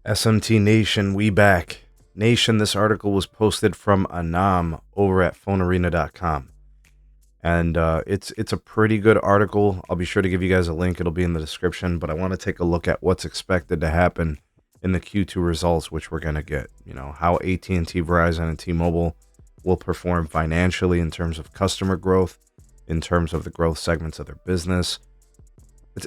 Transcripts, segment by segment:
SMT Nation, we back. Nation, this article was posted from Anam over at phonearena.com. And it's a pretty good article. I'll be sure to give you guys a link. It'll be in the description. But I want to take a look at what's expected to happen in the Q2 results, which we're going to get. You know, how AT&T, Verizon, and T-Mobile will perform financially in terms of customer growth, in terms of the growth segments of their business.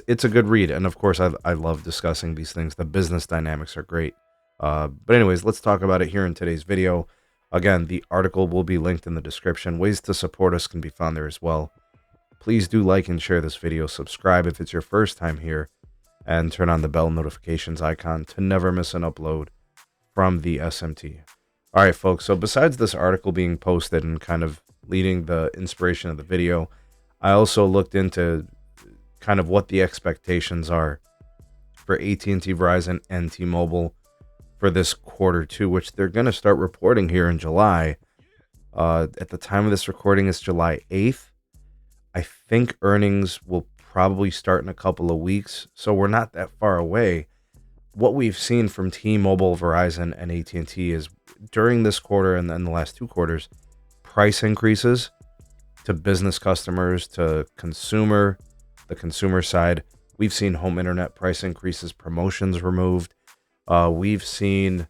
It's a good read. And of course, I love discussing these things. The business dynamics are great. But anyways, let's talk about it here in today's video. Again, the article will be linked in the description. Ways to support us can be found there as well. Please do like and share this video. Subscribe if it's your first time here. And turn on the bell notifications icon to never miss an upload from the SMT. All right, folks. So besides this article being posted and kind of leading the inspiration of the video, I also looked into kind of what the expectations are for AT&T, Verizon, and T-Mobile for this quarter two, which they're going to start reporting here in July. At the time of this recording, it's July 8th. I think earnings will probably start in a couple of weeks, so we're not that far away. What we've seen from T-Mobile, Verizon, and AT&T is during this quarter and then the last two quarters, price increases to business customers, to the consumer side. We've seen home internet price increases, promotions removed. We've seen,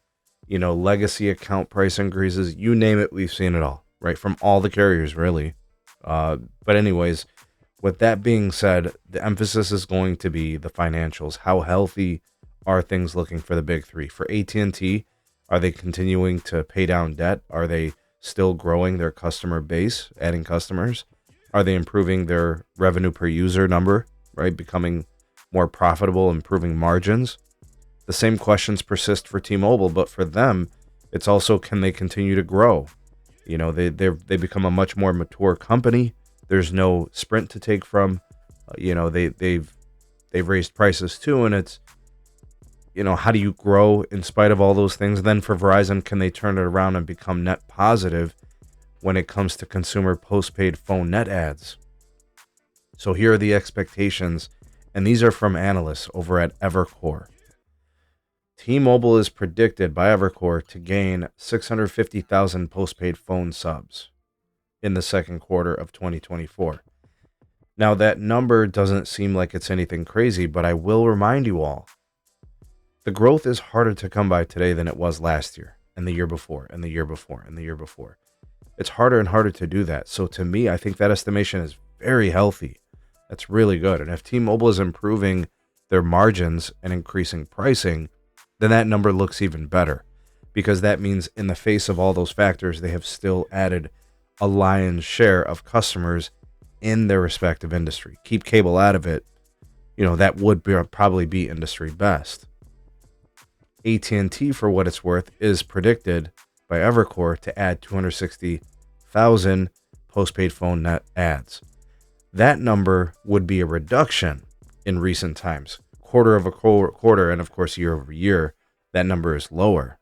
legacy account price increases. You name it, we've seen it all, right? From all the carriers, really. But anyways, with that being said, the emphasis is going to be the financials. How healthy are things looking for the big three? For AT&T, are they continuing to pay down debt? Are they still growing their customer base, adding customers? Are they improving their revenue per user number, right? Becoming more profitable, improving margins? The same questions persist for T-Mobile, but for them, it's also, can they continue to grow? They become a much more mature company. There's no Sprint to take from. They've raised prices too, and it's, how do you grow in spite of all those things? Then for Verizon, can they turn it around and become net positive when it comes to consumer postpaid phone net adds? So here are the expectations, and these are from analysts over at Evercore. T-Mobile is predicted by Evercore to gain 650,000 postpaid phone subs in the second quarter of 2024. Now, that number doesn't seem like it's anything crazy, but I will remind you all, the growth is harder to come by today than it was last year, and the year before, and the year before, and the year before. It's harder and harder to do that. So to me, I think that estimation is very healthy. That's really good. And if T-Mobile is improving their margins and increasing pricing, then that number looks even better, because that means in the face of all those factors, they have still added a lion's share of customers in their respective industry. Keep cable out of it, that would probably be industry best. AT&T, for what it's worth, is predicted by Evercore to add 260,000 postpaid phone net adds. That number would be a reduction in recent times. Quarter, and of course year over year, that number is lower.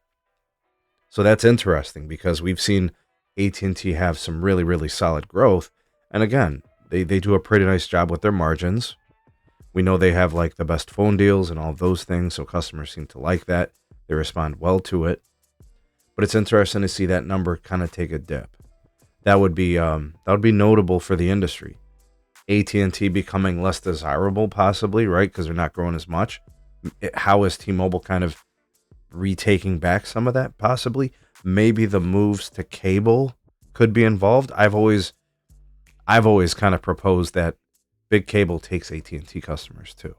So that's interesting, because we've seen AT&T have some really, really solid growth. And again, they do a pretty nice job with their margins. We know they have like the best phone deals and all of those things, so customers seem to like that. They respond well to it. But it's interesting to see that number kind of take a dip. That would be notable for the industry. AT&T becoming less desirable, possibly, right? Because they're not growing as much. How is T-Mobile kind of retaking back some of that? Possibly. Maybe the moves to cable could be involved. I've always kind of proposed that big cable takes AT&T customers too.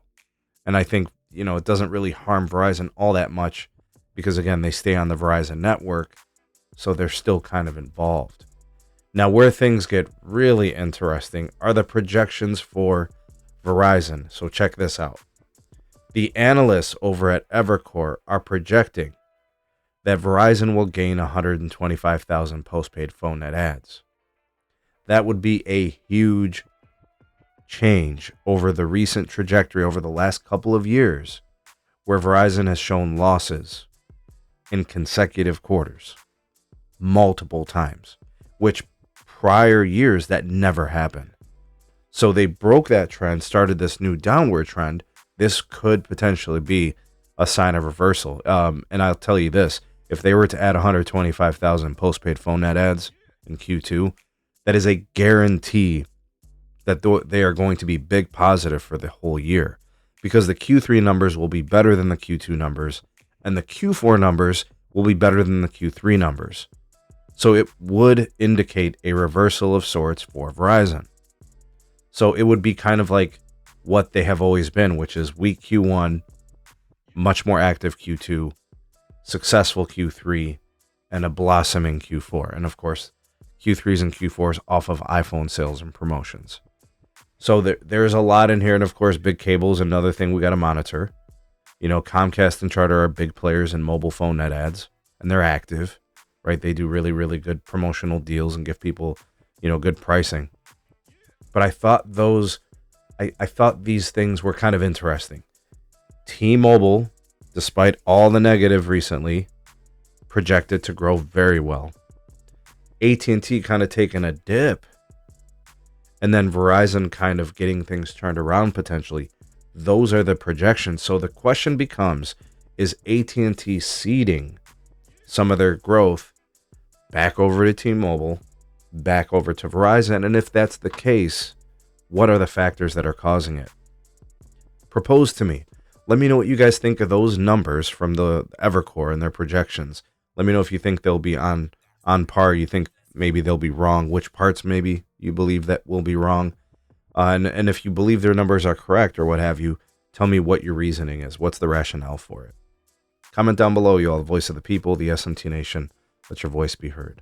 And I think, it doesn't really harm Verizon all that much, because again, they stay on the Verizon network, so they're still kind of involved. Now, where things get really interesting are the projections for Verizon. So check this out. The analysts over at Evercore are projecting that Verizon will gain 125,000 postpaid phone net adds. That would be a huge change over the recent trajectory over the last couple of years, where Verizon has shown losses in consecutive quarters multiple times, which prior years that never happened. So they broke that trend, started this new downward trend. This could potentially be a sign of reversal. And I'll tell you this, if they were to add 125,000 postpaid phone net adds in Q2, that is a guarantee that they are going to be big positive for the whole year, because the Q3 numbers will be better than the Q2 numbers, and the Q4 numbers will be better than the Q3 numbers. So it would indicate a reversal of sorts for Verizon. So it would be kind of like what they have always been, which is weak Q1, much more active Q2, successful Q3, and a blossoming Q4. And of course, Q3s and Q4s off of iPhone sales and promotions. So there's a lot in here. And of course, big cable's another thing we got to monitor. You know, Comcast and Charter are big players in mobile phone net ads, and they're active, right? They do really, really good promotional deals and give people, you know, good pricing. But I thought I thought these things were kind of interesting. T-Mobile, despite all the negative recently, projected to grow very well. AT&T kind of taking a dip. And then Verizon kind of getting things turned around potentially. Those are the projections. So the question becomes, is AT&T ceding some of their growth back over to T-Mobile, back over to Verizon? And if that's the case, what are the factors that are causing it? Propose to me. Let me know what you guys think of those numbers from the Evercore and their projections. Let me know if you think they'll be on par. You think maybe they'll be wrong. Which parts maybe you believe that will be wrong. And if you believe their numbers are correct or what have you, tell me what your reasoning is. What's the rationale for it? Comment down below, you all. The voice of the people, the SMT Nation. Let your voice be heard.